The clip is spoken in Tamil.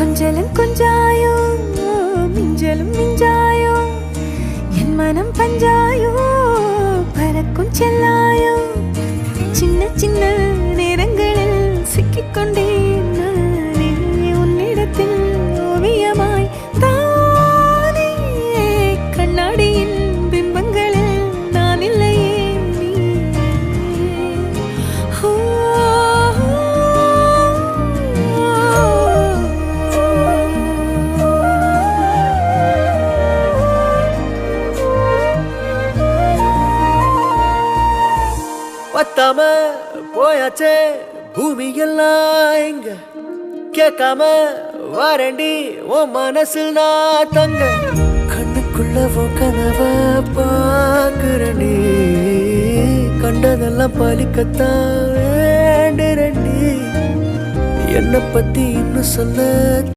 கொஞ்சலும் கொஞ்சாயோ மிஞ்சலும் மிஞ்சாயோ என் மனம் பஞ்சாயோ பறக்கும் செல்லாயோ சின்ன சின்ன நேரங்களில் சிக்கிக்கொண்டேன் நானே உன்னிடத்தில் ஓவியமாய் தானே கண்ணாடியின் பிம்பங்களில் நான் இல்லையே பத்தாம போயாச்சே பூமி எல்லாம் இங்க கேட்காம வாரண்டி உன் மனசில் நான் தங்க கண்ணுக்குள்ள உன் கனவ பாக்குறண்டி கண்டதெல்லாம் பலிக்கத்தான் வேண்டுறண்டி என்னை பத்தி இன்னும் சொல்ல